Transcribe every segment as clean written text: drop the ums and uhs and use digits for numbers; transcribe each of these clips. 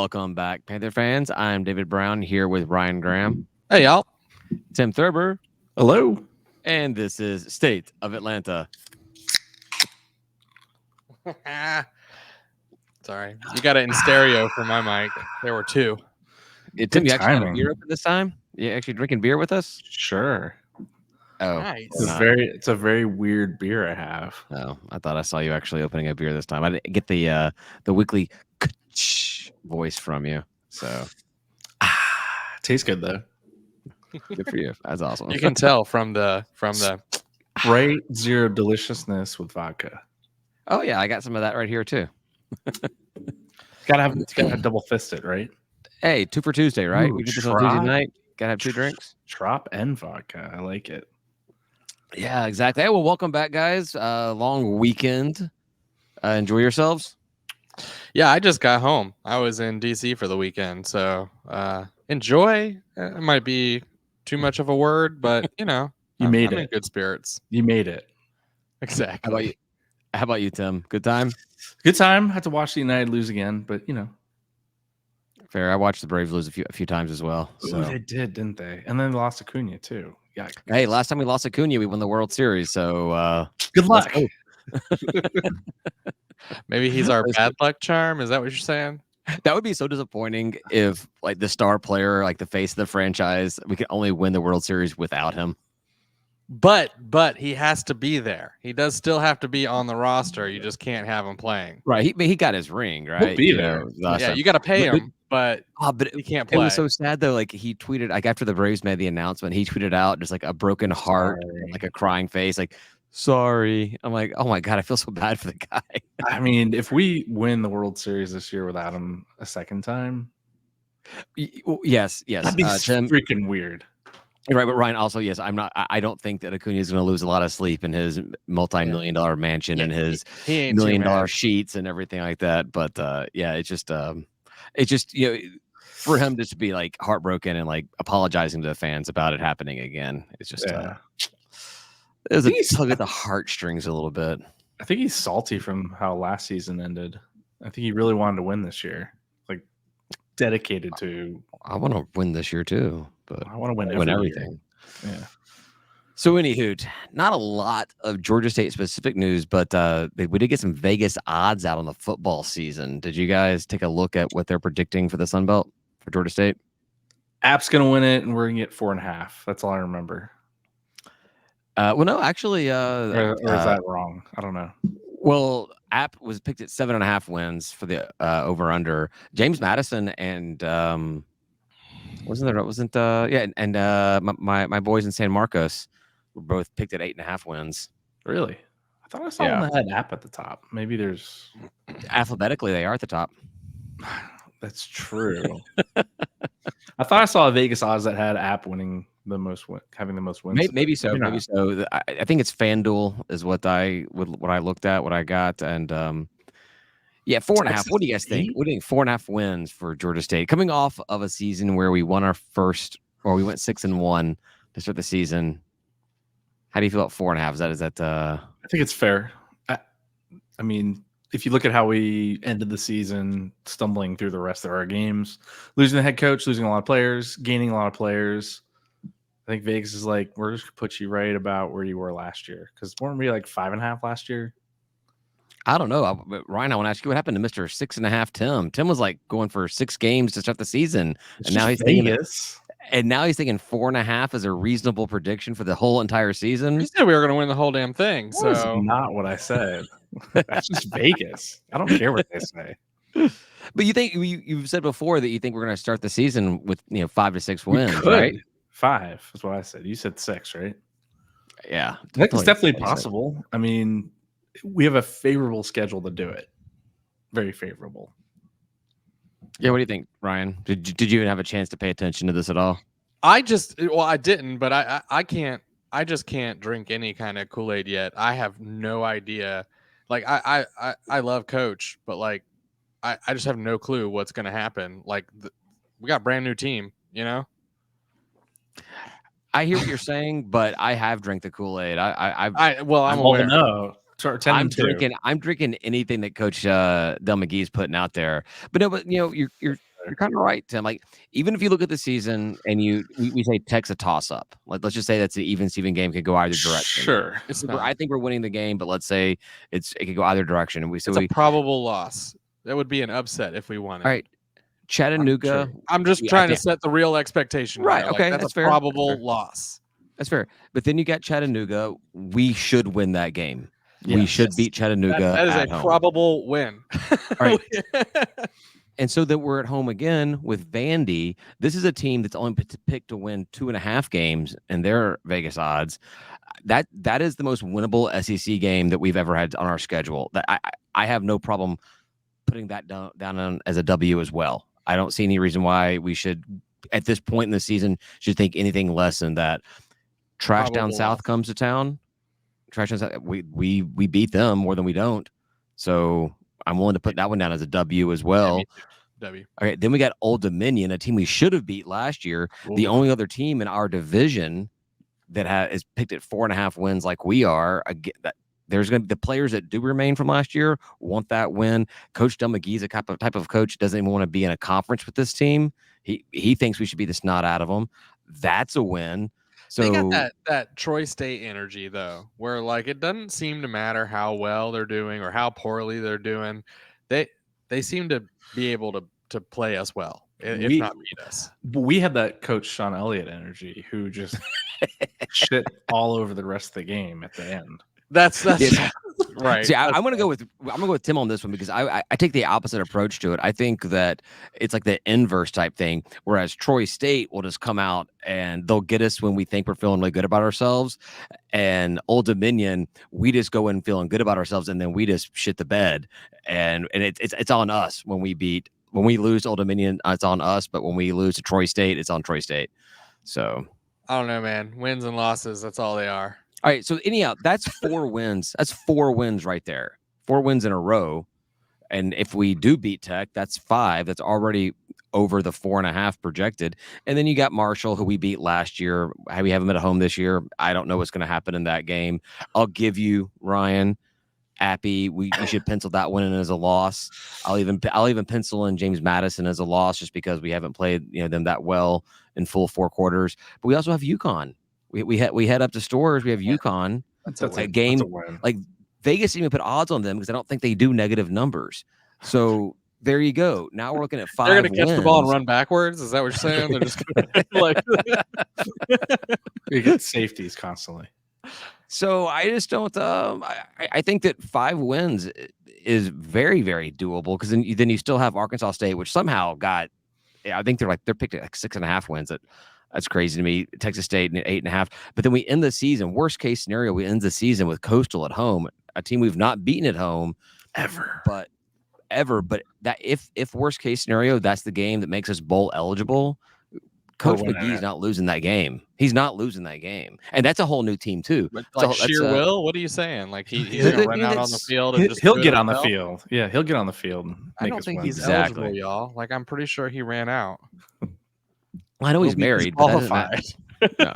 Welcome back, Panther fans. I'm David Brown here with Ryan Graham, Hey, y'all. Tim Thurber, Hello. and this is State of Atlanta. Sorry. You got it in stereo for my mic. There were two. Tim, you actually have a timing. beer open this time? You actually drinking beer with us? Sure. Oh, Nice. It's a very weird beer I have. Oh, I thought I saw you actually opening a beer this time. I didn't get the weekly voice from you, so Tastes good though. good for you. That's awesome. You can tell from the Sprite Zero Deliciousness with vodka. Oh yeah, I got some of that right here too. Gotta double fist it, right? Hey, 2 for Tuesday, right? Ooh, We did this on Tuesday Trop. night. Gotta have 2 drinks. Trop and vodka. I like it. Yeah, exactly. Hey, well, welcome back, guys. Long weekend. Enjoy yourselves. Yeah, I just got home. I was in DC for the weekend, so enjoy. It might be too much of a word, but I'm made in it. good spirits. You made it. Exactly. How about you, Tim? Good time? Good time. Had to watch the United lose again, but Fair. I watched the Braves lose a few times as well. So. Ooh, they did, didn't they? And then they lost Acuna too. Yeah. Hey, last time we lost Acuna, we won the World Series. So Good luck. Maybe he's our bad luck charm. Is that what you're saying? That would be so disappointing if, like, the star player, like the face of the franchise, we could only win the World Series without him. But he has to be there. He does still have to be on the roster. You just can't have him playing. Right. He got his ring, right? He'll be there. Yeah, You got to pay him, but he can't play. It was so sad though. Like, he tweeted, like, after the Braves made the announcement, he tweeted out just like a broken heart, like a crying face, like, sorry. I'm like, oh my God, I feel so bad for the guy. I mean, if we win the World Series this year without him a second time, Yes. that'd be Tim, freaking weird. You're right, but Ryan, also, yes, I don't think that Acuna is going to lose a lot of sleep in his multi-million-dollar mansion and his he ain't $1 million sheets and everything like that. But it's just for him just to be like heartbroken and like apologizing to the fans about it happening again. It's just it was a tug at the heartstrings a little bit. I think he's salty from how last season ended. I think he really wanted to win this year, like dedicated to. I want to win this year too. But I want to win everything. Yeah. So anywho, not a lot of Georgia State specific news, but we did get some Vegas odds out on the football season. Did you guys take a look at what they're predicting for the Sun Belt for Georgia State? App's gonna win it, and we're gonna get 4.5. That's all I remember. Well, no, actually, or is that wrong? I don't know. Well, App was picked at 7.5 wins for the over under. James Madison and my boys in San Marcos were both picked at 8.5 wins. Really? I thought I saw one that had App at the top. Maybe there's alphabetically they are at the top. That's true. I thought I saw a Vegas odds that had App winning the most, having the most wins. Maybe so. Maybe so. I think it's FanDuel is what I looked at, what I got, and 4.5. What do you guys think? What do you think? 4.5 wins for Georgia State, coming off of a season where we won our first, or we went 6-1 to start the season. How do you feel about 4.5? Is that? I think it's fair. I mean, if you look at how we ended the season, stumbling through the rest of our games, losing the head coach, losing a lot of players, gaining a lot of players, I think Vegas is like, we're just gonna put you right about where you were last year. Because weren't we like 5.5 last year? I don't know. Ryan, I want to ask you what happened to Mr. 6.5 Tim. Tim was like going for 6 games to start the season. And now he's Vegas. And now he's thinking 4.5 is a reasonable prediction for the whole entire season. You said we were going to win the whole damn thing. That's not what I said. That's just Vegas. I don't care what they say. But you think you've said before that you think we're going to start the season with 5 to 6 wins, right? 5 is what I said. You said 6, right? Yeah, it's definitely possible. I mean, we have a favorable schedule to do it. Very favorable. Yeah, what do you think, Ryan? Did you even have a chance to pay attention to this at all? I didn't, but I can't. I just can't drink any kind of Kool-Aid yet. I have no idea. Like I love Coach, but like I just have no clue what's going to happen. Like we got a brand new team, I hear what you're saying, but I have drank the Kool-Aid. I'm aware. No. I'm drinking anything that Coach Dell McGee is putting out there. But no, but you're you're kind of right, Tim. Like, even if you look at the season and we say Tech's a toss up. Let's just say that's an even Steven game, could go either direction. Sure. I think we're winning the game, but let's say it could go either direction. And it's a probable loss. That would be an upset if we won it. All right. Chattanooga. I'm just trying to set the real expectation. Right. Okay. That's a fair. probable loss. That's fair. But then you got Chattanooga. We should win that game. Yes. We should beat Chattanooga. That is at a home. probable win. All right. And so that we're at home again with Vandy. This is a team that's only picked to win 2.5 games in their Vegas odds. That is the most winnable SEC game that we've ever had on our schedule. That I have no problem putting that down on as a W as well. I don't see any reason why we should, at this point in the season, should think anything less than that. Trash down south comes to town. Trash down south, we beat them more than we don't. So I'm willing to put that one down as a W as well. W. All right, then we got Old Dominion, a team we should have beat last year. Ooh. The only other team in our division that is picked at 4.5 wins like we are. There's going to be the players that do remain from last year want that win. Coach Dell McGee is a type of coach doesn't even want to be in a conference with this team. He thinks we should beat the snot out of them. That's a win. So they got that Troy State energy though, where like it doesn't seem to matter how well they're doing or how poorly they're doing. They seem to be able to play us well, if not beat us. We had that coach Sean Elliott energy who just shit all over the rest of the game at the end. That's right. See, I'm gonna go with Tim on this one because I take the opposite approach to it. I think that it's like the inverse type thing, whereas Troy State will just come out and they'll get us when we think we're feeling really good about ourselves, and Old Dominion, we just go in feeling good about ourselves and then we just shit the bed, and it's on us when we lose to Old Dominion, it's on us, but when we lose to Troy State, it's on Troy State. So I don't know, man. Wins and losses, that's all they are. All right, so anyhow, that's 4 wins. That's 4 wins right there. 4 wins in a row. And if we do beat Tech, that's 5. That's already over the 4.5 projected. And then you got Marshall, who we beat last year. We have him at home this year. I don't know what's going to happen in that game. I'll give you, Ryan, Appy. We should pencil that one in as a loss. I'll even pencil in James Madison as a loss just because we haven't played them that well in full 4 quarters. But we also have UConn. We head up to Stores. We have UConn. That's a game. Like Vegas didn't even put odds on them because I don't think they do negative numbers. So there you go. Now we're looking at 5 They're going to catch wins. the ball and run backwards. Is that what you're saying? They're just like you get safeties constantly. So I just don't. I think that 5 wins is very, very doable because then you still have Arkansas State, which somehow got. I think they're picked at like 6.5 wins. That's crazy to me. Texas State 8.5. But then we end the season. Worst case scenario, we end the season with Coastal at home, a team we've not beaten at home ever. But that if worst case scenario, that's the game that makes us bowl eligible. Coach McGee's not losing that game. He's not losing that game, and that's a whole new team too. But like sheer will. What are you saying? Like he's gonna run out on the field and he'll get on the field. Yeah, he'll get on the field. I don't think he's eligible, y'all. Like I'm pretty sure he ran out. I know he's married. But no,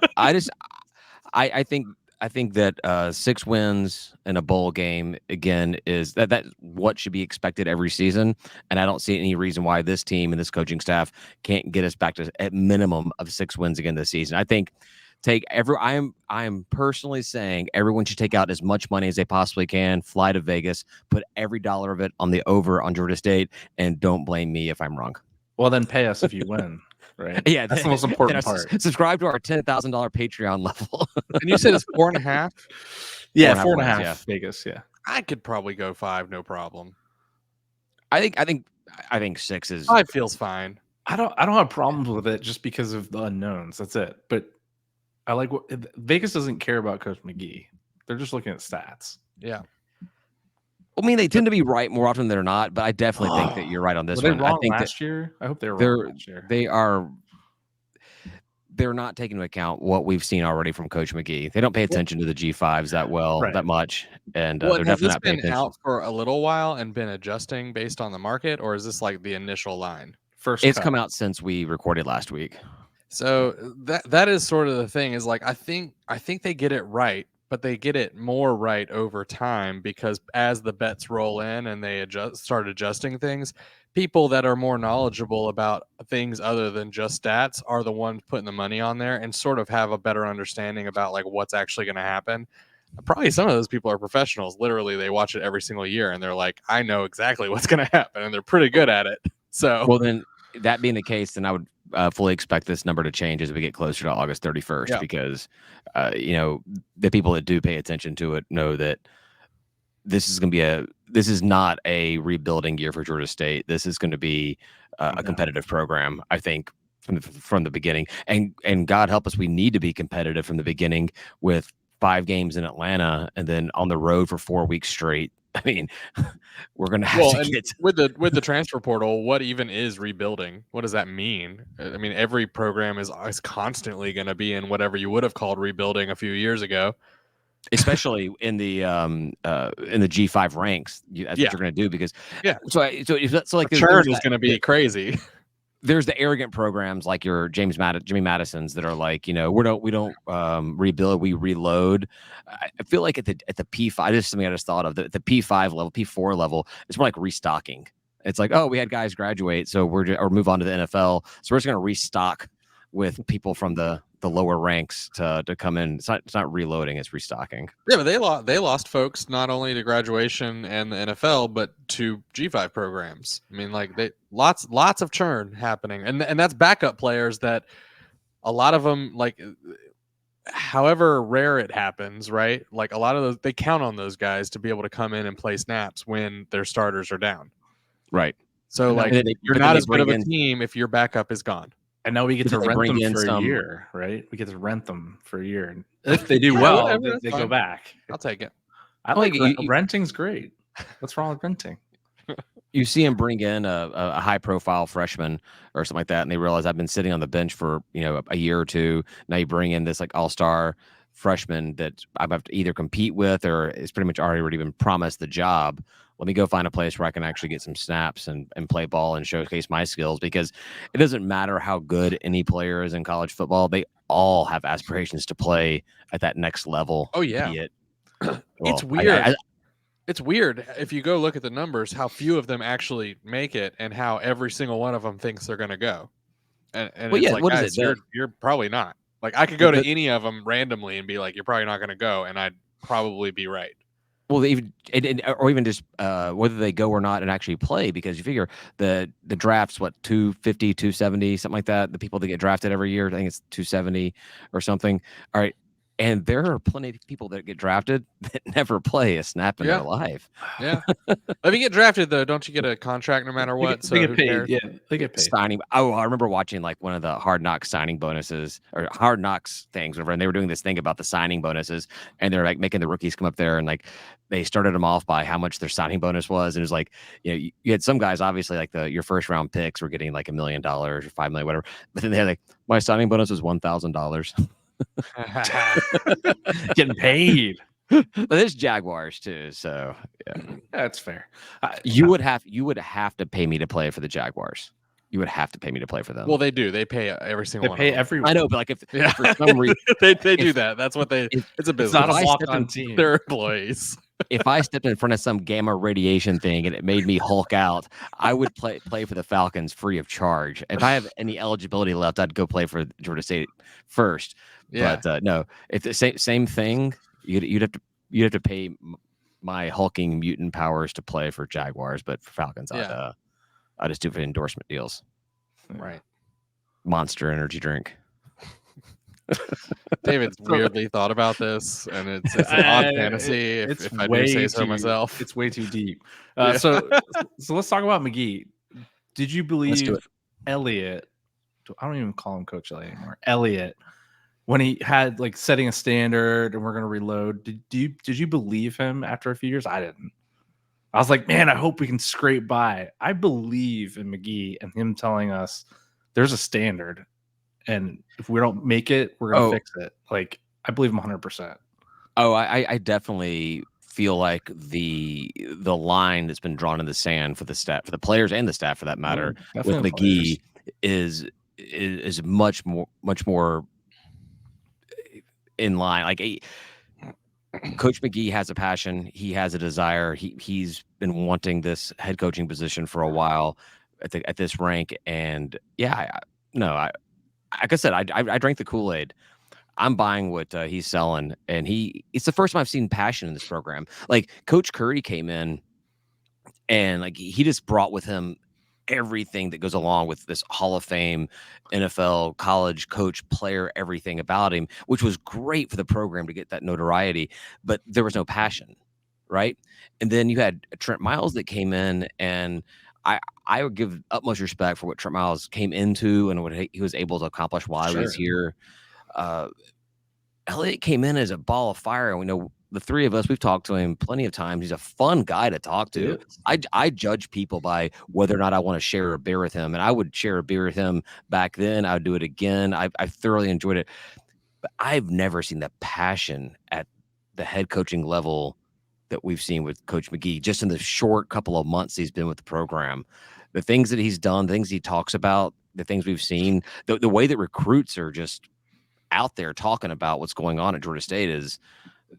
I think that 6 wins in a bowl game again is that what should be expected every season, and I don't see any reason why this team and this coaching staff can't get us back to at minimum of 6 wins again this season. I think I am personally saying everyone should take out as much money as they possibly can, fly to Vegas, put every dollar of it on the over on Georgia State, and don't blame me if I'm wrong. Well, then pay us if you win. Right. Yeah, that's the most important part. Subscribe to our $10,000 Patreon level. And you said it's 4.5. Yeah, 4.5. Yeah. Vegas. Yeah, I could probably go 5, no problem. I think 6 is 5 feels fine. I don't have problems with it just because of the unknowns. That's it. But I like what Vegas doesn't care about Coach McGee. They're just looking at stats. Yeah. I mean, they tend to be right more often than not, but I definitely think that you're right on this one. I think last year. I hope they were wrong last year. They're not taking into account what we've seen already from Coach McGee. They don't pay attention to the G5s that much, and they're definitely not paying attention. Out for a little while and been adjusting based on the market, or is this like the initial line? It's come out since we recorded last week. So that is sort of the thing. Is like I think they get it right, but they get it more right over time because as the bets roll in and they start adjusting things, people that are more knowledgeable about things other than just stats are the ones putting the money on there and sort of have a better understanding about like what's actually going to happen. Probably some of those people are professionals. Literally, they watch it every single year and they're like, I know exactly what's going to happen, and they're pretty good at it. So, well, then that being the case, then I would fully expect this number to change as we get closer to August 31st, because the people that do pay attention to it know that this is going to be this is not a rebuilding year for Georgia State. This is going to be a competitive program, I think, from the beginning. And God help us, we need to be competitive from the beginning with 5 games in Atlanta and then on the road for 4 weeks straight. I mean, we're going to have to get with the transfer portal. What even is rebuilding? What does that mean? I mean, every program is constantly going to be in whatever you would have called rebuilding a few years ago. Especially in the G5 ranks, that's what you're going to do, because so like churn is going to be crazy. There's the arrogant programs like your Jimmy Madisons that are like, we don't rebuild, we reload. I feel like at the P5, this is something I just thought of, the P5 level, P4 level, it's more like restocking. It's like, oh, we had guys graduate, so or move on to the NFL, so we're just going to restock with people from the lower ranks to come in. It's not reloading, it's restocking. Yeah, but they lost folks not only to graduation and the NFL, but to G5 programs. I mean, like lots of churn happening, and that's backup players that a lot of them, like, however rare it happens, right? Like a lot of those, they count on those guys to be able to come in and play snaps when their starters are down. Right. So like you're not as good of a team if your backup is gone. And now we get to rent them for a year, right? We get to rent them for a year. And if they do well, they go back. I'll take it. I like renting's great. What's wrong with renting? You see him bring in a high-profile freshman or something like that, and they realize I've been sitting on the bench for a year or two. Now you bring in this like all-star freshman that I have to either compete with or is pretty much already been promised the job. Let me go find a place where I can actually get some snaps and play ball and showcase my skills, because it doesn't matter how good any player is in college football. They all have aspirations to play at that next level. Oh, yeah. It's weird. It's weird if you go look at the numbers, how few of them actually make it and how every single one of them thinks they're going to go. And it's like, guys, you're probably not. Like, I could go to any of them randomly and be like, you're probably not going to go, and I'd probably be right. Well, or even just whether they go or not and actually play, because you figure the draft's what, 250, 270, something like that. The people that get drafted every year, I think it's 270 or something. All right. And there are plenty of people that get drafted that never play a snap in their life. Yeah. If you get drafted, though, don't you get a contract no matter what? They get paid. Yeah, they get paid. Signing. Oh, I remember watching like one of the Hard Knocks signing bonuses or Hard Knocks things, whatever, and they were doing this thing about the signing bonuses, and they're like making the rookies come up there, and like they started them off by how much their signing bonus was, and it was like, you had some guys obviously like your first round picks were getting like $1 million or $5 million, whatever, but then they had like, my signing bonus was $1,000. Getting paid. But there's Jaguars too, so yeah, that's fair. You would have to pay me to play for the Jaguars. You would have to pay me to play for them. Well, they do. They pay every single one. They pay everyone. I know, but like if for some reason they do that. That's what they. It's a business. It's not a walk-on team. They're employees. If I stepped in front of some gamma radiation thing and it made me Hulk out, I would play for the Falcons free of charge. If I have any eligibility left, I'd go play for Georgia State first. Yeah. But no, if the same thing, you'd have to pay my hulking mutant powers to play for Jaguars, but for Falcons, I just do for endorsement deals. Right. Monster energy drink. David's weirdly thought about this, and it's an odd fantasy. If I do say so myself, it's way too deep. So let's talk about McGee. Did you believe Elliott? I don't even call him Coach Elliott anymore. Elliott, when he had like setting a standard and we're going to reload, did you believe him after a few years? I didn't. I was like, man, I hope we can scrape by. I believe in McGee and him telling us there's a standard, and if we don't make it, we're going to fix it. Like, I believe him 100%. Oh, I definitely feel like the line that's been drawn in the sand for the staff, for the players and the staff for that matter, with McGee is much more in line. Like Coach McGee has a passion. He has a desire. He's been wanting this head coaching position for a while at this rank. And yeah, like I said, I drank the Kool-Aid. I'm buying what he's selling, and it's the first time I've seen passion in this program. Like Coach Curry came in, and like he just brought with him everything that goes along with this Hall of Fame, NFL, college coach, player, everything about him, which was great for the program to get that notoriety. But there was no passion, right? And then you had Trent Miles that came in, and I would give utmost respect for what Trent Miles came into and what he was able to accomplish while he was here. Elliott came in as a ball of fire, and we know the three of us, we've talked to him plenty of times. He's a fun guy to talk to. I judge people by whether or not I want to share a beer with him, and I would share a beer with him back then. I would do it again. I thoroughly enjoyed it, but I've never seen the passion at the head coaching level that we've seen with Coach McGee just in the short couple of months he's been with the program. The things that he's done, the things he talks about, the things we've seen, the way that recruits are just out there talking about what's going on at Georgia State is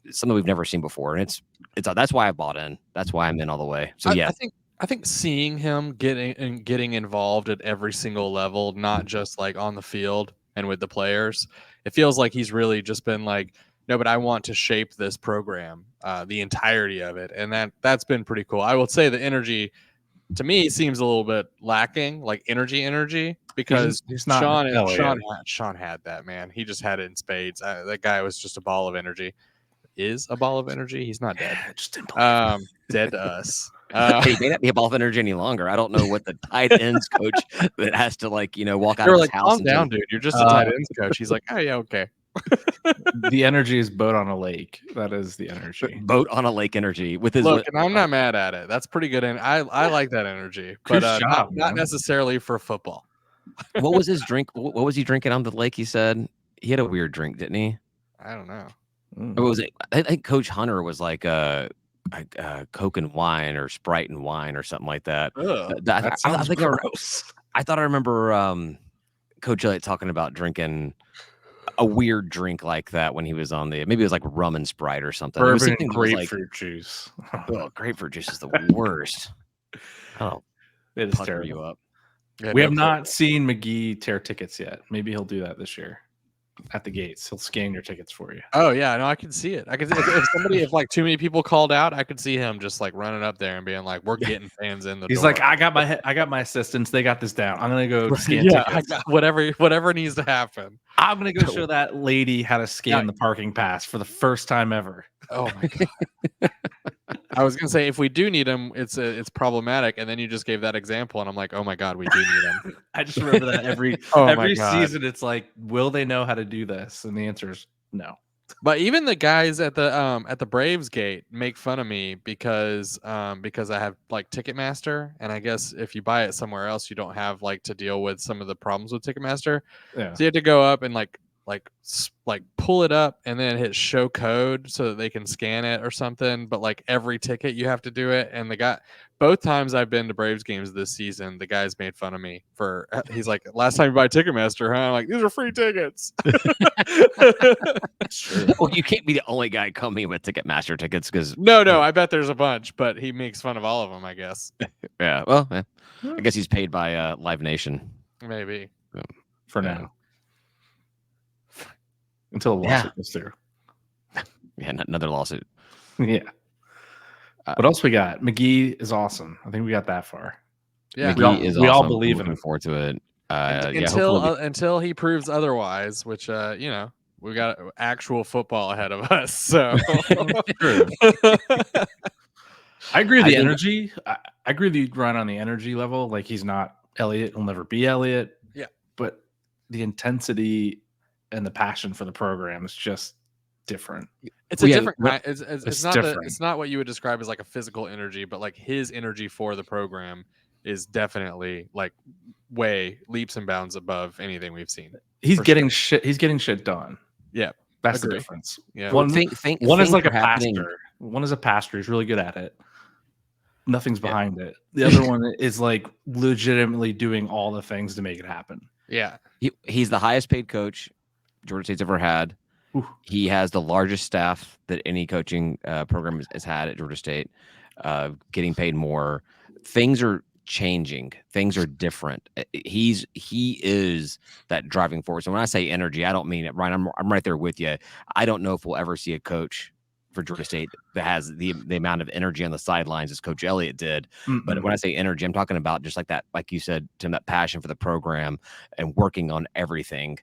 something we've never seen before, and it's that's why I bought in. That's why I'm in all the way. So yeah, I think seeing him getting involved at every single level, not just like on the field and with the players, it feels like he's really just been like, no, but I want to shape this program, the entirety of it, and that's been pretty cool. I will say the energy to me seems a little bit lacking, like energy, because he's not Sean had that, man. He just had it in spades. That guy was just a ball of energy. Is a ball of energy. He's not dead. Dead to us. He may not be a ball of energy any longer. I don't know what the tight ends coach that has to walk out They were of his like, house. calm down, dude. You're just a tight ends coach. He's like, oh yeah, okay. The energy is boat on a lake. That is the energy. Boat on a lake energy with his look. And I'm not mad at it. That's pretty good. And I like that energy, but not necessarily for football. What was his drink? What was he drinking on the lake? He said he had a weird drink, didn't he? I don't know. What was it? I think Coach Hunter was like Coke and wine or Sprite and wine or something like that. That sounds gross. I thought I remember Coach Elliott talking about drinking a weird drink like that when he was on maybe it was like rum and Sprite or something. Bourbon and grapefruit juice. Oh, grapefruit juice is the worst. Oh, it is terrible. You up. Yeah, we have not seen McGee tear tickets yet. Maybe he'll do that this year. At the gates, he'll scan your tickets for you. Oh yeah, no, I can see it. I can see if like too many people called out, I could see him just like running up there and being like, "We're getting fans in the." He's door. like, "I got my assistants. They got this down. I'm gonna go scan tickets. I got whatever needs to happen. I'm gonna go show that lady how to scan the parking pass for the first time ever." Oh my god. I was gonna say if we do need him, it's problematic, and then you just gave that example, and I'm like, oh my god, we do need him. I just remember that every season, it's like, will they know how to do this? And the answer is no. But even the guys at the Braves gate make fun of me because I have like Ticketmaster, and I guess if you buy it somewhere else, you don't have like to deal with some of the problems with Ticketmaster. Yeah. So you have to go up and like pull it up and then hit show code so that they can scan it or something. But like every ticket you have to do it. And the guy, both times I've been to Braves games this season, the guys made fun of me he's like, last time you buy Ticketmaster, huh? I'm like, these are free tickets. Well, you can't be the only guy coming with Ticketmaster tickets because no, I bet there's a bunch, but he makes fun of all of them, I guess. Yeah. Well, I guess he's paid by Live Nation. Maybe. For now. Until a lawsuit goes through. Yeah, another lawsuit. Yeah. What else we got? McGee is awesome. I think we got that far. Yeah, McGee is awesome. We all believe in him. Looking forward to it. Until he proves otherwise, which we got actual football ahead of us. So I agree with the energy. I agree with you, Ryan, on the energy level. Like he's not Elliott. He'll never be Elliott. Yeah. But the intensity and the passion for the program is just different. It's a different kind. It's not different. It's not what you would describe as like a physical energy, but like his energy for the program is definitely like way leaps and bounds above anything we've seen. He's getting shit. He's getting shit done. Yeah, that's the difference. Yeah, one is like a pastor. One is a pastor. He's really good at it. Nothing's behind it. The other one is like legitimately doing all the things to make it happen. Yeah, he's the highest paid coach Georgia State's ever had. He has the largest staff that any coaching program has had at Georgia State, getting paid more. Things are changing. Things are different. He is that driving force. And when I say energy, I don't mean it, Ryan. I'm right there with you. I don't know if we'll ever see a coach for Georgia State that has the amount of energy on the sidelines as Coach Elliott did. But when I say energy, I'm talking about just like that, like you said, Tim, that passion for the program and working on everything.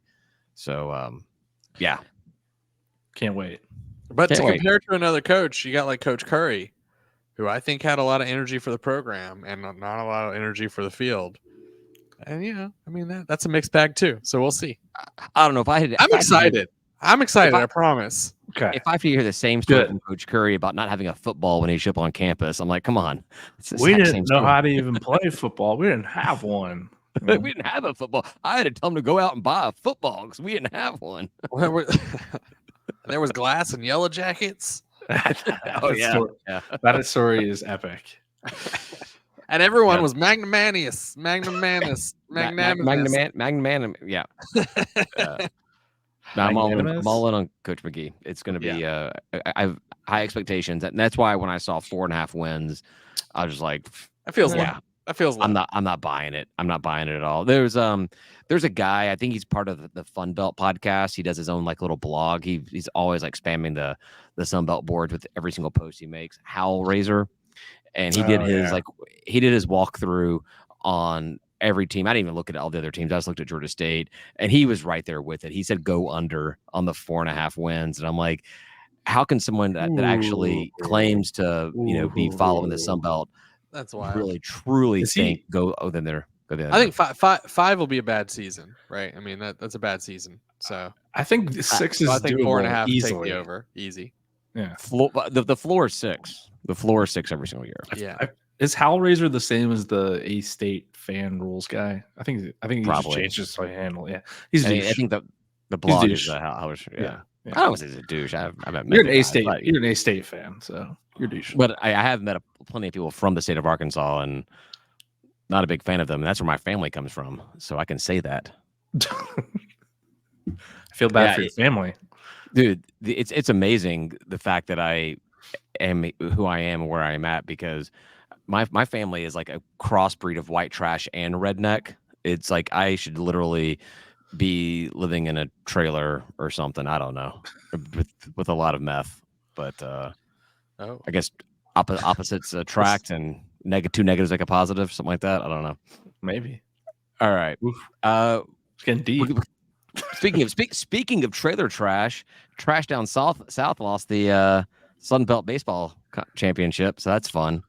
So, yeah. Can't wait. But to compare to another coach, you got like Coach Curry, who I think had a lot of energy for the program and not a lot of energy for the field. And, I mean, that's a mixed bag too. So we'll see. I don't know if I had. I'm excited. I'm excited. I promise. Okay. If I have to hear the same story from Coach Curry about not having a football when he showed up on campus, I'm like, come on. We didn't know how to even play football. We didn't have one. We didn't have a football. I had to tell him to go out and buy a football because we didn't have one. There was glass and yellow jackets. That story is epic. And everyone was magnanimous. Yeah. I'm all in on Coach McGee. It's going to be. I have high expectations, and that's why when I saw 4.5 wins, I was just like, "That feels That feels. I'm not buying it. I'm not buying it at all." There's a guy. I think he's part of the Fun Belt podcast. He does his own like little blog. He's always like spamming the Sun Belt boards with every single post he makes. Howl Razor, and he did his walkthrough on every team. I didn't even look at all the other teams. I just looked at Georgia State, and he was right there with it. He said go under on the 4.5 wins, and I'm like, how can someone that actually claims to be following the Sun Belt, that's why really truly think go then there? I think five will be a bad season, right? I mean that's a bad season. So I think 6 is. I think doable 4.5 easily. take the over easy. Yeah, the floor is 6. The floor is 6 every single year. Yeah. Is Hal Razor the same as the A State fan rules guy? I think he just changed his handle. Yeah, he's. I think the blog is Hal Razor. Yeah. I don't say he's a douche. You're an A State. You're an A State fan, so you're a douche. But I have met plenty of people from the state of Arkansas, and not a big fan of them. And that's where my family comes from, so I can say that. I feel bad for your family, dude. It's amazing the fact that I am who I am and where I am at, because my family is like a crossbreed of white trash and redneck. It's like I should literally be living in a trailer or something. I don't know, with a lot of meth. But I guess opposites attract, and two negatives make a positive, something like that. I don't know. Maybe. All right. It's getting deep. Speaking of trailer trash down south lost the Sun Belt baseball championship, so that's fun.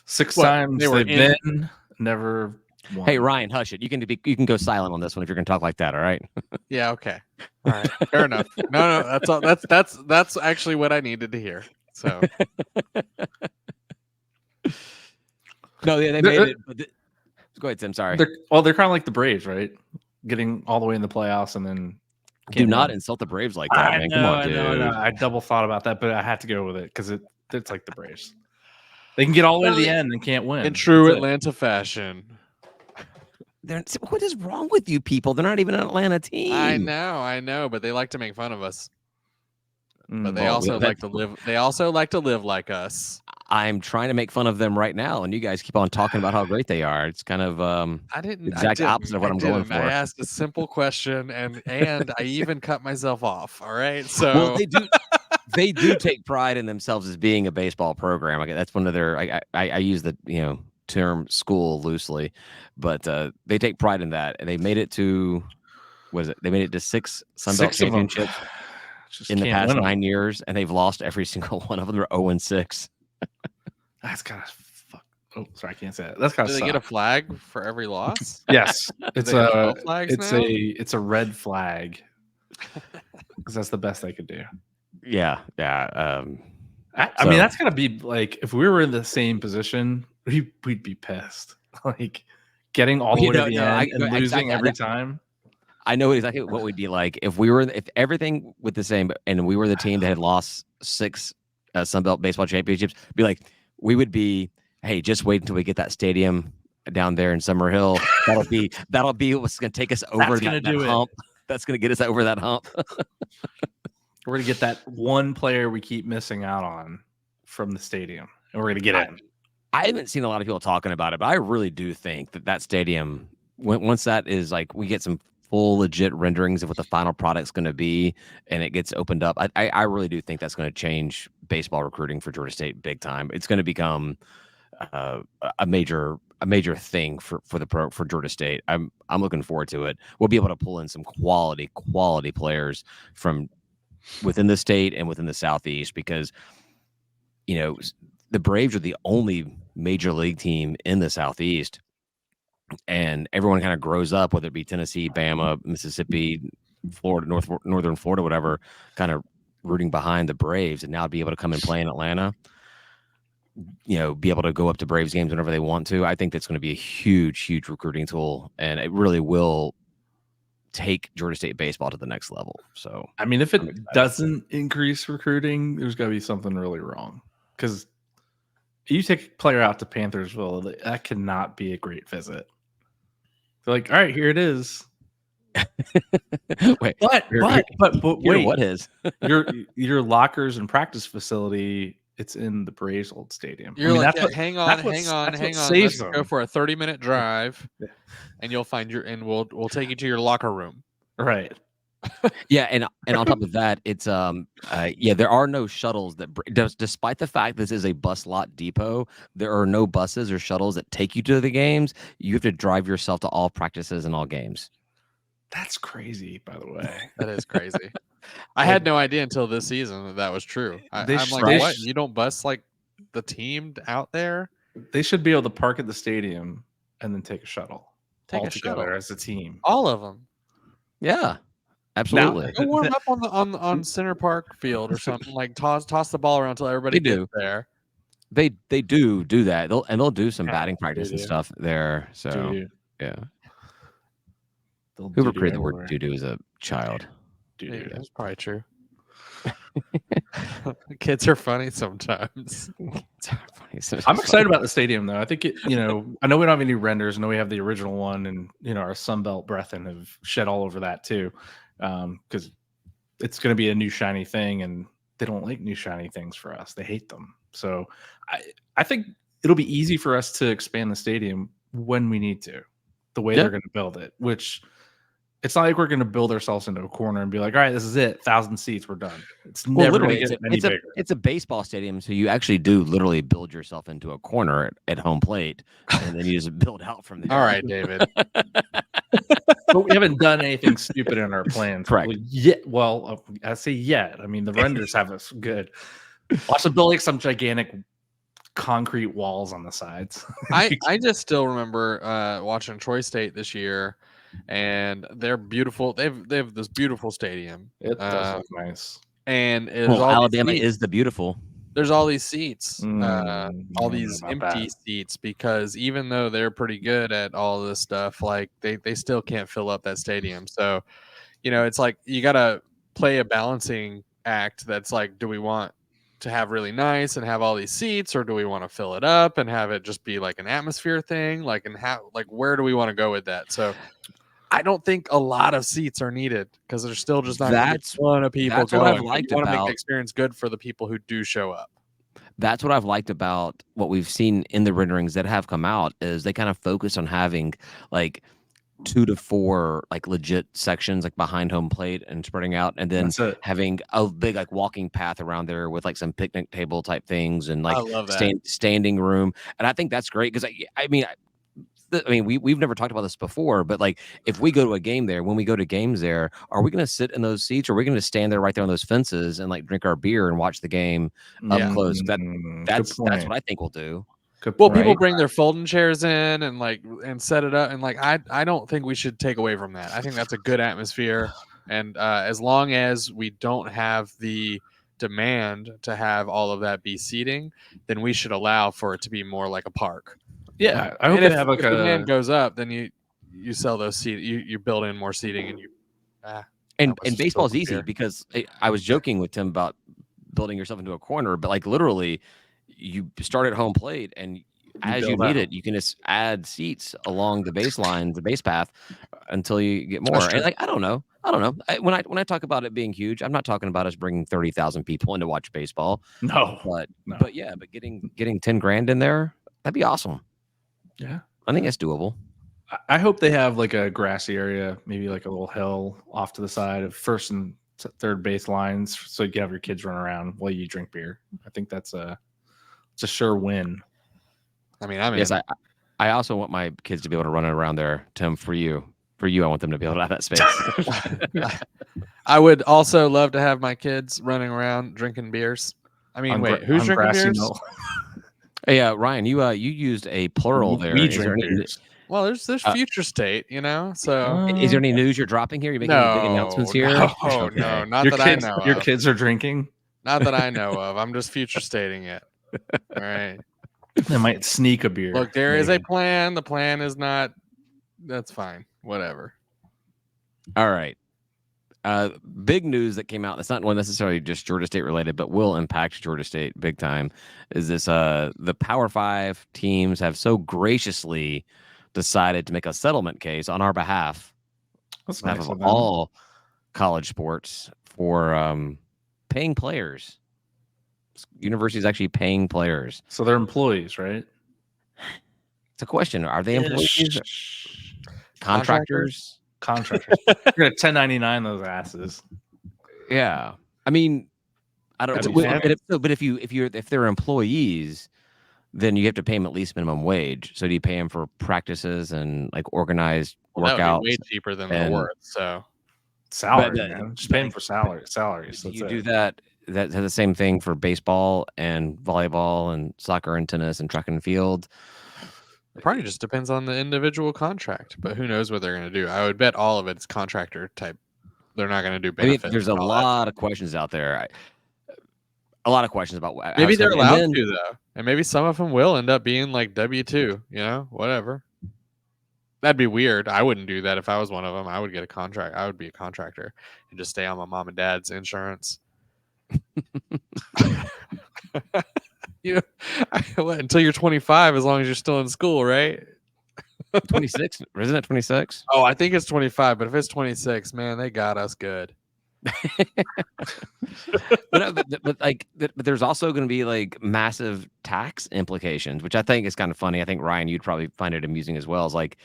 6 times they've been, never won. Hey Ryan, hush it. You can go silent on this one if you're going to talk like that. All right. Yeah. Okay. All right. Fair enough. No. That's all. That's actually what I needed to hear. So. No, they made it. But go ahead, Tim. Sorry. They're kind of like the Braves, right? Getting all the way in the playoffs and then. Do not insult the Braves like that, man. Come on, dude. I double thought about that, but I had to go with it because it's like the Braves. They can get all the way to the end and can't win. In true Atlanta fashion. What is wrong with you people? They're not even an Atlanta team. I know, but they like to make fun of us. But they also like to live. They also like to live like us. I'm trying to make fun of them right now, and you guys keep on talking about how great they are. It's kind of exact opposite of what I'm going for. I asked a simple question, and I even cut myself off. All right, so well, they do take pride in themselves as being a baseball program. That's one of their. I use the term school loosely, but they take pride in that, and they made it to. What is it? They made it to 6 Sun Belt championships in the past 9 years, and they've lost every single one of them. They're 0-6. That's kind of fuck. Oh, sorry, I can't say that. That's kind of. Do they get a flag for every loss? Yes, it's a red flag because that's the best they could do. Yeah. I mean, that's gotta be like if we were in the same position, we'd be pissed. Like getting all the way to the end and losing every time. I know exactly what we'd be like if everything was the same and we were the team that had lost 6 Sun Belt baseball championships. Be like, we would be, hey, just wait until we get that stadium down there in Summerhill. That'll be what's going to take us over that hump. That's going to get us over that hump. We're going to get that one player we keep missing out on from the stadium, and we're going to get in. I haven't seen a lot of people talking about it, but I really do think that stadium, once that is like, we get some full legit renderings of what the final product's going to be, and it gets opened up, I really do think that's going to change baseball recruiting for Georgia State big time. It's going to become a major thing for Georgia State. I'm looking forward to it. We'll be able to pull in some quality players from within the state and within the Southeast, because the Braves are the only major league team in the Southeast, and everyone kind of grows up, whether it be Tennessee, Bama, Mississippi, Florida, Northern Florida, whatever, kind of rooting behind the Braves, and now be able to come and play in Atlanta, be able to go up to Braves games whenever they want to. I think that's going to be a huge recruiting tool, and it really will take Georgia State baseball to the next level. So, I mean, if it doesn't increase recruiting, there's got to be something really wrong, because you take a player out to Panthersville, that cannot be a great visit. They're like, all right, here it is. Wait, but wait, what is your lockers and practice facility? It's in the Braves old stadium. You're hang on. Let's go for a 30-minute drive, and you'll find we'll take you to your locker room. Right. Yeah, and on top of that, it's there are no shuttles despite the fact this is a bus lot depot, there are no buses or shuttles that take you to the games. You have to drive yourself to all practices and all games. That's crazy, by the way. That is crazy. I had no idea until this season that was true. I'm like, what? You don't bus like the team out there? They should be able to park at the stadium and then take a shuttle. Take all a together shuttle as a team. All of them. Yeah, absolutely. Go warm up on Center Park Field or something. Like toss the ball around until everybody gets there. They do that. They'll do some batting practice and stuff there. So yeah. Whoever created the word doo-doo as a child. Doo-doo. That's probably true. Kids are funny sometimes. I'm excited about the stadium, though. I think I know we don't have any renders. I know we have the original one, and our Sunbelt brethren have shed all over that too, because it's going to be a new shiny thing, and they don't like new shiny things for us. They hate them. So I think it'll be easy for us to expand the stadium when we need to, the way they're going to build it, which. It's not like we're going to build ourselves into a corner and be like, all right, this is it. 1,000 seats, we're done. It's never going to get any bigger. It's a baseball stadium, so you actually do literally build yourself into a corner at home plate, and then you just build out from there. All right, David. But we haven't done anything stupid in our plans. Correct. Well, I say yet. I mean, the renders have us good. Watch them build like some gigantic concrete walls on the sides. I just still remember watching Troy State this year. And they're beautiful. They have this beautiful stadium. It does look nice. And Alabama is the beautiful. There's all these seats, all these empty seats, because even though they're pretty good at all this stuff, like they still can't fill up that stadium. So, it's like you got to play a balancing act. That's like, do we want to have really nice and have all these seats, or do we want to fill it up and have it just be like an atmosphere thing? Like, where do we want to go with that? So. I don't think a lot of seats are needed, because there's still just not a ton of people going. What I've liked want to make the experience good for the people who do show up. That's what I've liked about what we've seen in the renderings that have come out, is they kind of focus on having like 2 to 4 like legit sections like behind home plate and spreading out, and then having a big like walking path around there with like some picnic table type things and like standing room. And I think that's great, because I mean, we've never talked about this before, but like if we go to a game there, when we go to games there, are we going to sit in those seats, or are we going to stand there right there on those fences and like drink our beer and watch the game up close? That's what I think we'll do. People bring their folding chairs in and set it up, and like I don't think we should take away from that. I think that's a good atmosphere, and as long as we don't have the demand to have all of that be seating, then we should allow for it to be more like a park. Yeah, I hope they have like if the demand goes up, then you sell those seats, you build in more seating, and and baseball's easy, because I was joking with Tim about building yourself into a corner, but like literally, you start at home plate, and as you need it, you can just add seats along the baseline, the base path, until you get more. And like I don't know, I don't know. When I talk about it being huge, I'm not talking about us bringing 30,000 people in to watch baseball. No. But getting 10 grand in there, that'd be awesome. Yeah. I think that's doable. I hope they have like a grassy area, maybe like a little hill off to the side of first and third base lines, so you can have your kids run around while you drink beer. I think it's a sure win. I mean, yes, I also want my kids to be able to run around there, Tim. For you, I want them to be able to have that space. I would also love to have my kids running around drinking beers. I mean, wait, who's drinking beers? Hey, Ryan, you used a plural there. We drink beers. Well, there's future state, So is there any news you're dropping here? You're making any big announcements here? No, not your that kids, I know. Your kids are drinking. Not that I know of. I'm just future stating it. All right. They might sneak a beer. Look, there is a plan. The plan is not. That's fine. Whatever. All right. Big news that came out. That's not necessarily just Georgia State related, but will impact Georgia State big time. Is this the Power 5 teams have so graciously decided to make a settlement case on our behalf, of all college sports for paying players. Universities actually paying players. So they're employees, right? It's a question. Are they employees? Contractors? Contractors. You're gonna 1099 those asses. Yeah. I mean, I don't know. But if they're employees, then you have to pay them at least minimum wage. So do you pay them for practices and like organized workouts? That would be way cheaper than they're worth. So salary, man. Just pay them for salaries. You do that. That has the same thing for baseball and volleyball and soccer and tennis and track and field. It probably just depends on the individual contract, but who knows what they're going to do. I would bet all of it's contractor type. They're not going to do benefits. There's a lot of questions out there. A lot of questions about maybe they're allowed to though, and maybe some of them will end up being like W-2. Whatever. That'd be weird. I wouldn't do that if I was one of them. I would get a contract. I would be a contractor and just stay on my mom and dad's insurance. Until you're 25, as long as you're still in school, right? 26, isn't it 26? Oh, I think it's 25, but if it's 26, man, they got us good. but there's also going to be like massive tax implications, which I think is kind of funny. I think Ryan, you'd probably find it amusing as well. Is like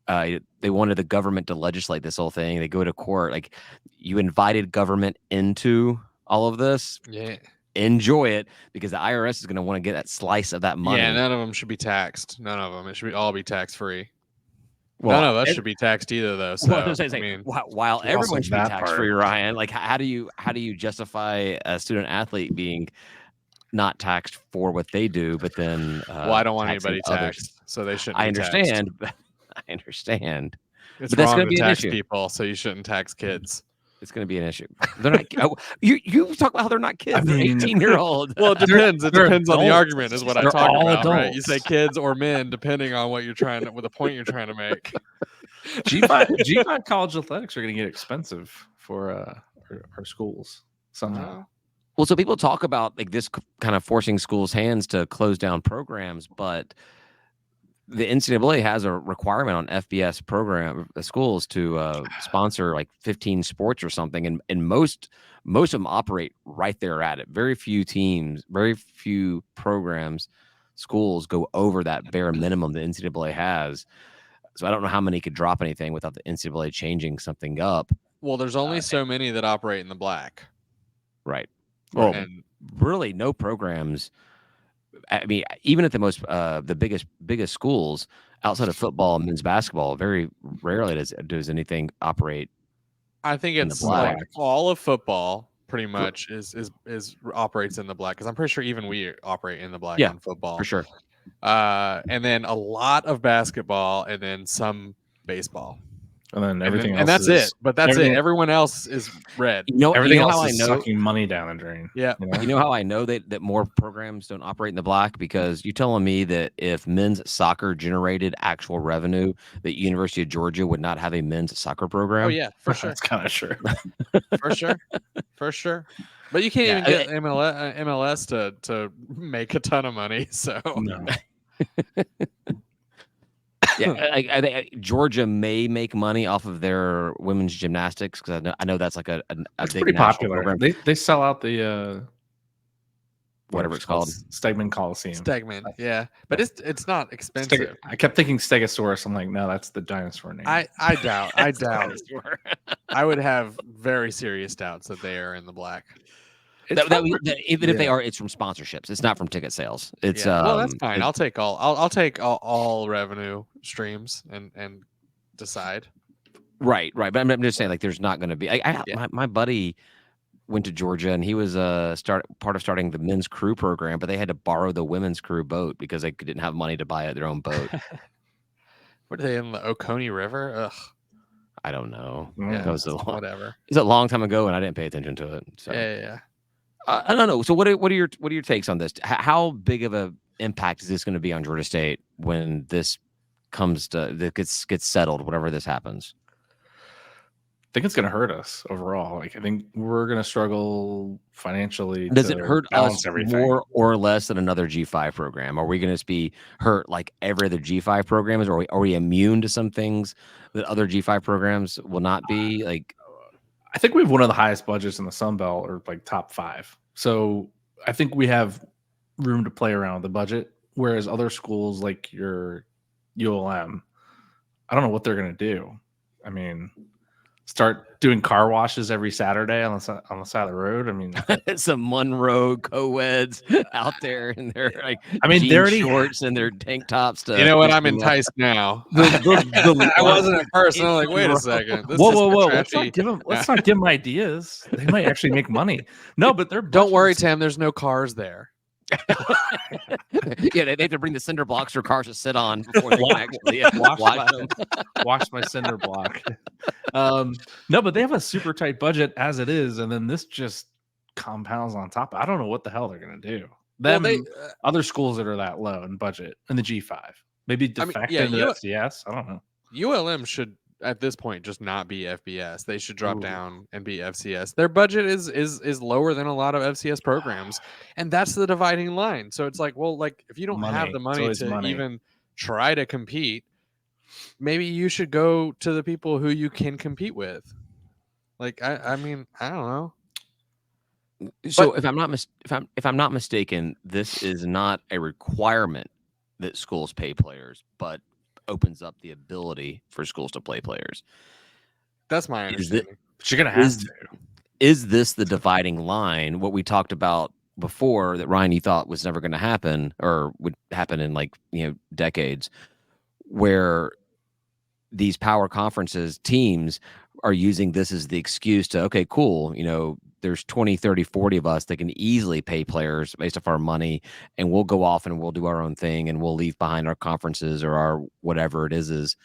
they wanted the government to legislate this whole thing. They go to court. Like you invited government into all of this. Yeah. Enjoy it because the IRS is going to want to get that slice of that money. Yeah, none of them should be taxed. None of them. It should all be tax free. Well, none of us should be taxed either, though. So while everyone should be tax free, Ryan, like how do you justify a student athlete being not taxed for what they do, but then I don't want anybody taxed, so they shouldn't. I understand. I understand. It's wrong to tax people, so you shouldn't tax kids. It's going to be an issue. They're not. You talk about how they're not kids. They're 18-year-olds. Well, it depends. It depends on the argument, is what I talk about. Right? You say kids or men, depending on what you're trying to, with the point you're trying to make. G5 college athletics are going to get expensive for our schools somehow. Well, so people talk about like this kind of forcing schools' hands to close down programs, but the NCAA has a requirement on FBS program schools to sponsor like 15 sports or something, and most of them operate right there at it. Very few teams, very few programs, schools go over that bare minimum the NCAA has. So I don't know how many could drop anything without the NCAA changing something up. Well, there's only so many that operate in the black, right? Well, really, no programs. I mean, even at the most, the biggest schools outside of football and men's basketball, very rarely does anything operate. I think it's like all of football pretty much is operates in the black, because I'm pretty sure even we operate in the black on football for sure. And then a lot of basketball, and then some baseball. And then everything else. And that's it. But that's it. Everyone else is red. Everything else is sucking money down the drain. Yeah. You know how I know that more programs don't operate in the black? Because you're telling me that if men's soccer generated actual revenue, that University of Georgia would not have a men's soccer program? Oh, yeah, for sure. That's kind of true. For sure. But you can't even get MLS to make a ton of money. So no. Yeah, Georgia may make money off of their women's gymnastics because I know that's like a It's big pretty national popular. program, They sell out the whatever it's called. Stegman Coliseum. Stegman, yeah, but it's not expensive. I kept thinking Stegosaurus. I'm like, no, that's the dinosaur name. I doubt. I would have very serious doubts that they are in the black. Even if they are, it's from sponsorships. It's not from ticket sales. It's well, that's fine. I'll take all revenue streams and decide. Right. But I'm just saying, like, there's not going to be. My buddy went to Georgia, and he was part of starting the men's crew program, but they had to borrow the women's crew boat because they didn't have money to buy their own boat. What are they in the Oconee River? Ugh. I don't know. Yeah, that was whatever. It's a long time ago, and I didn't pay attention to it. So. Yeah. I don't know. So what are your takes on this? How big of a impact is this going to be on Georgia State when this gets settled? Whatever this happens. I think it's going to hurt us overall. Like, I think we're going to struggle financially. Does it hurt us everything. more or less than another G5 program? Are we going to be hurt like every other G5 program is? Or are we immune to some things that other G5 programs will not be? Like, I think we have one of the highest budgets in the Sun Belt, or like top 5. So I think we have room to play around with the budget. Whereas other schools like your ULM, I don't know what they're going to do. I mean, start doing car washes every Saturday on the side of the road. I mean, some Monroe co-eds out there in their shorts and their tank tops. You know what? I'm enticed now. I wasn't at first. I'm like, wait a second. Whoa! Let's not give them ideas. They might actually make money. No, but don't worry, Tim. There's no cars there. Yeah, they have to bring the cinder blocks for cars to sit on before they can actually wash my cinder block. No, but they have a super tight budget as it is, and then this just compounds on top. I don't know what the hell they're gonna do. Other schools that are that low in budget in the G5, maybe defect into FCS. I don't know. ULM should at this point just not be FBS. They should drop down and be FCS. Their budget is lower than a lot of FCS programs, and that's the dividing line. So it's like, well, like if you don't have the money to even try to compete, maybe you should go to the people who you can compete with. Like I mean, I don't know. So if I'm not mistaken, this is not a requirement that schools pay players, but opens up the ability for schools to play players. That's my understanding. But you're gonna have to. Is this the dividing line? What we talked about before that Ryan, you thought was never going to happen or would happen in decades, where these power conferences teams are using this as the excuse to, okay, cool, there's 20, 30, 40 of us that can easily pay players based off our money, and we'll go off and we'll do our own thing, and we'll leave behind our conferences or our whatever it is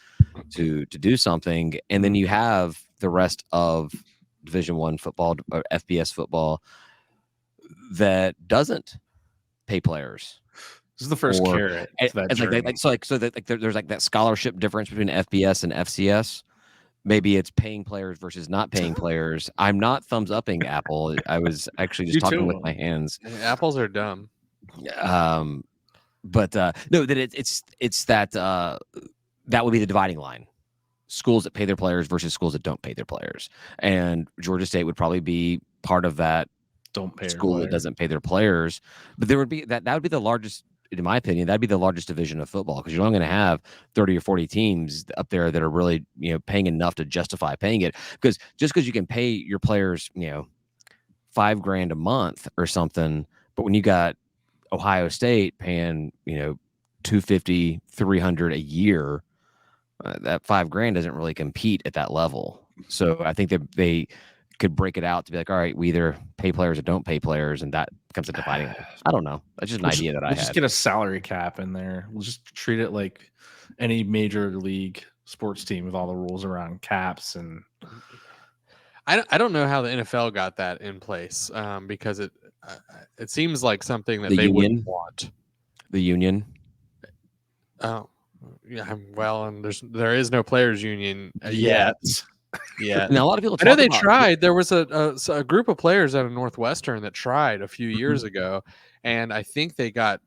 to do something. And then you have the rest of Division I football or FBS football that doesn't pay players. This is the first carrot. There's like that scholarship difference between FBS and FCS. Maybe it's paying players versus not paying players. I'm not thumbs upping Apple. I was actually just talking with my hands. Apples are dumb. But no, that it's that that would be the dividing line. Schools that pay their players versus schools that don't pay their players. And Georgia State would probably be part of that school that doesn't pay their players. But there would be that would be the largest, in my opinion, that'd be the largest division of football, because you're only going to have 30 or 40 teams up there that are really, paying enough to justify paying it. Because just because you can pay your players, $5,000 a month or something, but when you got Ohio State paying, $250, $300 a year, that $5,000 doesn't really compete at that level. So I think that they could break it out to be like, all right, we either pay players or don't pay players, and that becomes a dividing line. I don't know. That's just an idea that I had. Just get a salary cap in there. We'll just treat it like any major league sports team with all the rules around caps. And I don't know how the NFL got that in place, because it seems like something that they wouldn't want. The union. Oh, yeah. Well, and there is no players union yet. Yeah, now a lot of people. I know they tried. There was a group of players out of Northwestern that tried a few years ago, and I think they got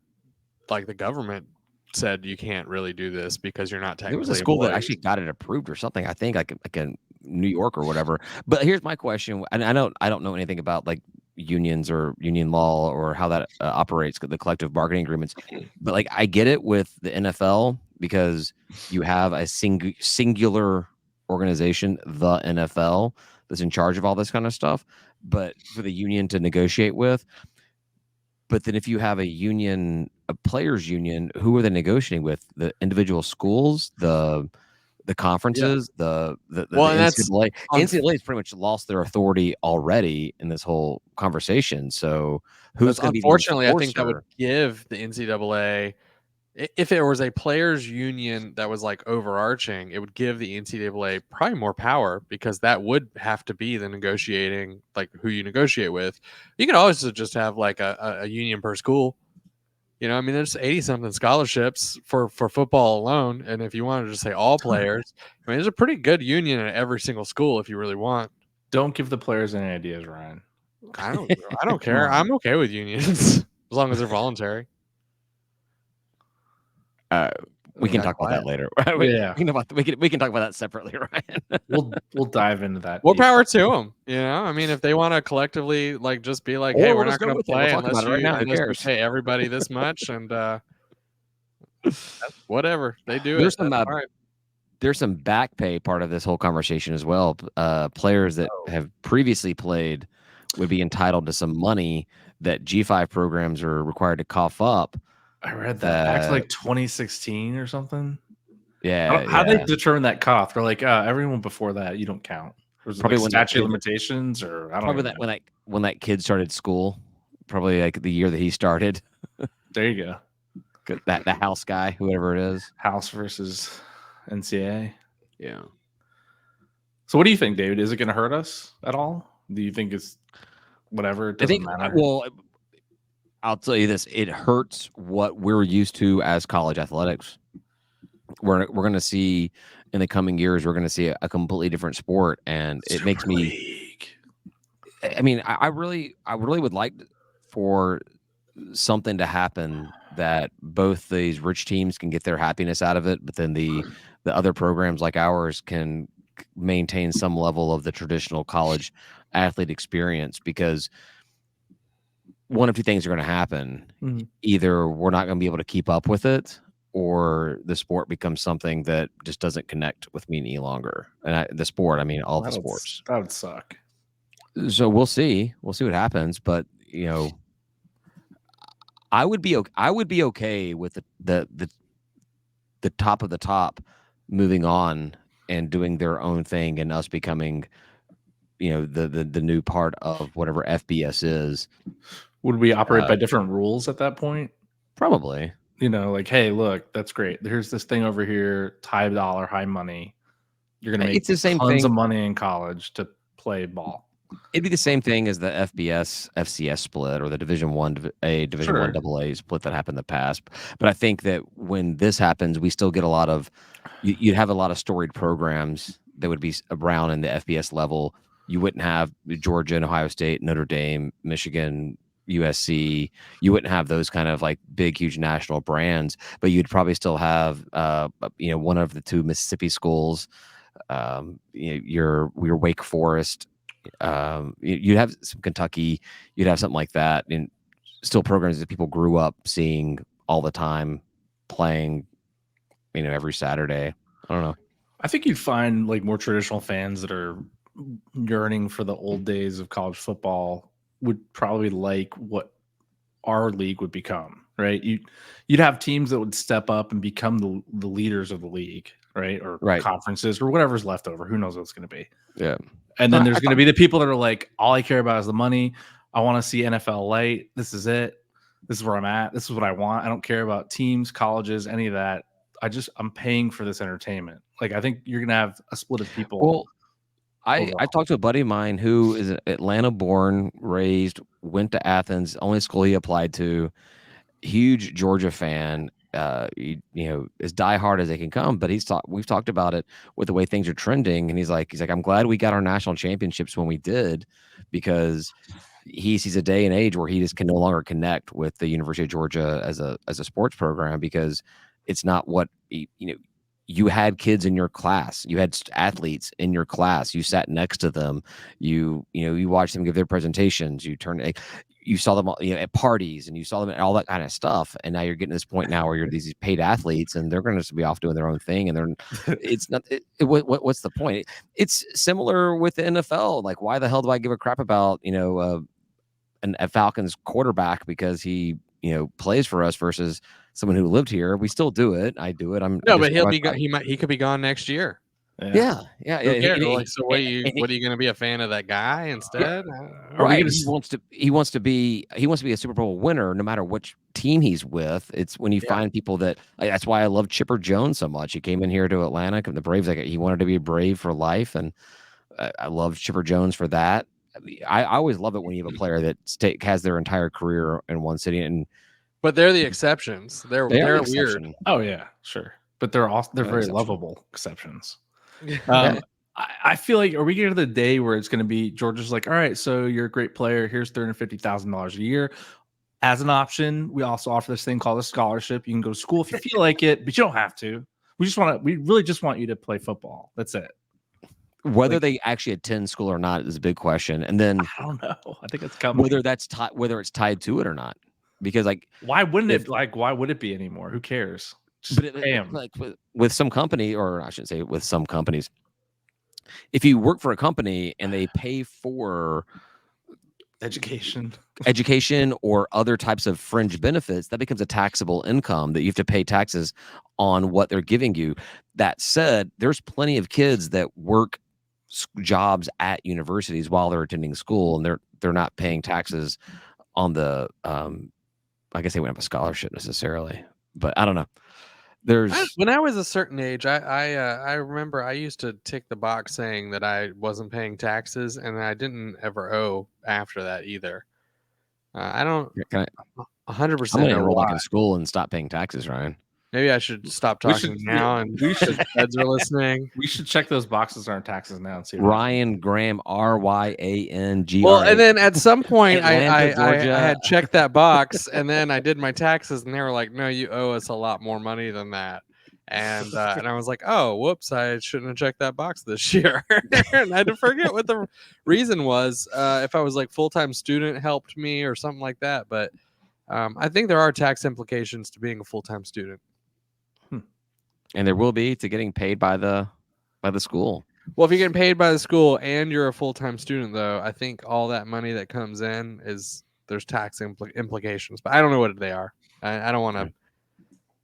like the government said you can't really do this because you're not technically There was a school that employees. actually got it approved or something. I think like in New York or whatever. But here's my question, and I don't know anything about like unions or union law or how that operates, the collective bargaining agreements. But like I get it with the NFL because you have a singular organization, the NFL, that's in charge of all this kind of stuff. But for the union to negotiate with, but then if you have a union, a players union, who are they negotiating with? The individual schools, the conferences, the Well, and that's NCAA. NCAA has pretty much lost their authority already in this whole conversation. So who's going to be the unfortunately, I think that would enforcer? give the NCAA, if it was a players union that was like overarching, it would give the NCAA probably more power because that would have to be the negotiating, like who you negotiate with. You can always just have like a union per school. You know, I mean, there's 80 something scholarships for football alone. And if you want to just say all players, I mean, there's a pretty good union at every single school if you really want. Don't give the players any ideas, Ryan. I don't care. I'm okay with unions as long as they're voluntary. We can talk about that later. Yeah. We can talk about that separately, Ryan. We'll dive into that. More power to them. You know, I mean, if they want to collectively like just be like, hey, Or we're we'll not just go going to with it. play We'll talk unless about it right you, now. Who unless you cares? pay everybody this much, and whatever they do. There's it. some there's some back pay part of this whole conversation as well. Players that have previously played would be entitled to some money that G5 programs are required to cough up. I read that back to like 2016 or something. Yeah. How they determine that cutoff? They're like, everyone before that, you don't count. Was Probably it like when statute of limitations, or I don't probably know. when that kid started school, probably like the year that he started. There you go. That the house guy, whoever it is. House versus NCAA. Yeah. So what do you think, David? Is it going to hurt us at all? Do you think it's whatever? It doesn't matter. Well, I'll tell you this: it hurts what we're used to as college athletics. We're going to see in the coming years. We're going to see a completely different sport, and it makes me. I mean, I really would like for something to happen that both these rich teams can get their happiness out of it, but then the other programs like ours can maintain some level of the traditional college athlete experience, because one of two things are going to happen. Mm-hmm. Either we're not going to be able to keep up with it, or the sport becomes something that just doesn't connect with me any longer. And the sport, I mean, all the sports. That would suck. So we'll see. We'll see what happens. But, you know, I would be okay with the top of the top moving on and doing their own thing, and us becoming, you know, the new part of whatever FBS is. Would we operate by different rules at that point? Probably. You know, like, hey, look, that's great. Here's this thing over here, high dollar, high money. You're gonna make the same tons of money in college to play ball. It'd be the same thing as the FBS FCS split, or the Division 1A Division 1AA split that happened in the past. But I think that when this happens, we still get a lot of you'd have a lot of storied programs that would be around in the FBS level. You wouldn't have Georgia and Ohio State, Notre Dame, Michigan, USC. You wouldn't have those kind of like big, huge national brands, but you'd probably still have you know, one of the two Mississippi schools, your Wake Forest. You'd have some Kentucky, you'd have something like that, and still programs that people grew up seeing all the time, playing, you know, every Saturday. I don't know. I think you'd find like more traditional fans that are yearning for the old days of college football would probably like what our league would become, right? You'd have teams that would step up and become the leaders of the league, right? Or conferences or whatever's left over. Who knows what it's going to be? Yeah. And then there's going to be the people that are like, all I care about is the money. I want to see NFL light. This is it. This is where I'm at. This is what I want. I don't care about teams, colleges, any of that. I'm paying for this entertainment. Like, I think you're going to have a split of people. Well, I talked to a buddy of mine who is Atlanta born, raised, went to Athens, only school he applied to, huge Georgia fan, you know, as diehard as they can come. But we've talked about it with the way things are trending, and he's like, I'm glad we got our national championships when we did, because he sees a day and age where he just can no longer connect with the University of Georgia as a sports program, because it's not what you had kids in your class, you had athletes in your class, you sat next to them, you watched them give their presentations, you saw them at parties, and you saw them at all that kind of stuff. And now you're getting to this point now where you're these paid athletes, and they're going to be off doing their own thing, and it's not. What's the point? It's similar with the NFL. Like, why the hell do I give a crap about a Falcons quarterback because he plays for us versus someone who lived here? We still do it. I do it. But he could be gone next year. Yeah. Who cares? So what are you going to be a fan of that guy instead? Right. He wants to be a Super Bowl winner no matter which team he's with. It's when you find people that's why I love Chipper Jones so much. He came in here to Atlanta from the Braves. He wanted to be a Brave for life, and I love Chipper Jones for that. I always love it when you have a player that has their entire career in one city. But they're the exceptions. They're weird. Oh yeah, sure. But they're very lovable exceptions. I feel like, are we getting to the day where it's going to be Georgia's like, all right, so you're a great player. Here's $350,000 a year as an option. We also offer this thing called a scholarship. You can go to school if you feel like it, but you don't have to. We really just want you to play football. That's it. Whether they actually attend school or not is a big question. And then I don't know. I think it's coming. Whether it's tied to it or not, because why wouldn't it? Why would it be anymore? Who cares? With some company, or I shouldn't say with some companies, if you work for a company and they pay for education or other types of fringe benefits, that becomes a taxable income that you have to pay taxes on what they're giving you. That said, there's plenty of kids that work jobs at universities while they're attending school, and they're not paying taxes on the I guess they wouldn't have a scholarship necessarily, but I don't know. When I was a certain age, I remember I used to tick the box saying that I wasn't paying taxes, and I didn't ever owe after that either. I don't 100%. I'm gonna enroll back in school and stop paying taxes, Ryan. Maybe I should stop talking now, and feds are listening. We should check those boxes on our taxes now and see. Ryan Graham, RYANG. Well, and then at some point, I had checked that box, and then I did my taxes, and they were like, "No, you owe us a lot more money than that." And I was like, "Oh, whoops! I shouldn't have checked that box this year." And I had to forget what the reason was. If I was like full-time student helped me or something like that, but I think there are tax implications to being a full-time student. And there will be to getting paid by the school. Well, if you're getting paid by the school and you're a full-time student, though, I think all that money that comes in there's tax implications. But I don't know what they are. I don't want to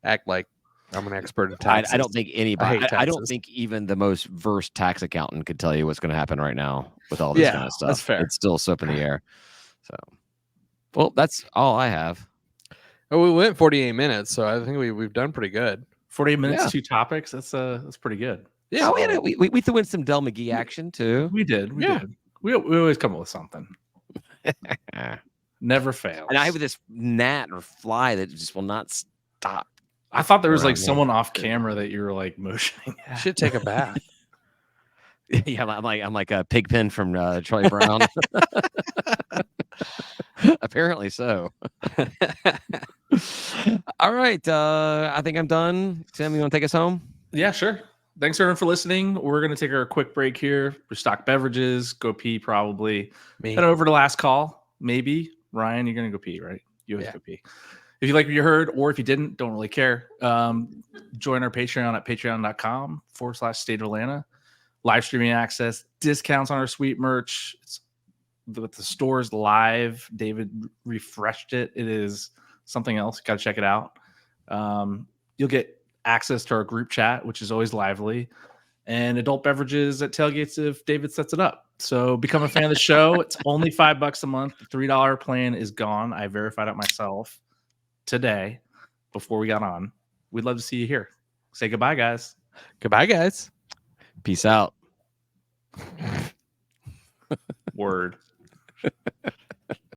act like I'm an expert in taxes. I don't think anybody. I don't think even the most versed tax accountant could tell you what's going to happen right now with all this kind of stuff. That's fair. It's still so up in the air. So, well, that's all I have. Oh, we went 48 minutes, so I think we've done pretty good. 48 minutes, 2 topics. That's pretty good. Yeah, we threw in some Dell McGee action too. We did. We did. We always come up with something. Never fails. And I have this gnat or fly that just will not stop. I thought there was like someone off camera that you were like motioning at. You should take a bath. Yeah, I'm like a Pigpen from Charlie Brown. Apparently so. All right. I think I'm done. Tim, you want to take us home? Yeah, sure. Thanks everyone for listening. We're going to take our quick break here. Restock beverages, go pee probably. Head over to Last Call. Maybe. Ryan, you're going to go pee, right? You always go pee. If you like what you heard, or if you didn't, don't really care. Join our Patreon at patreon.com/State of Atlanta. Live streaming access, discounts on our sweet merch. It's with the stores live. David refreshed it. It is something else. Got to check it out. You'll get access to our group chat, which is always lively, and adult beverages at tailgates if David sets it up. So become a fan of the show. It's only $5 a month. The $3 plan is gone. I verified it myself today before we got on. We'd love to see you here. Say goodbye, guys. Goodbye, guys. Peace out. Word.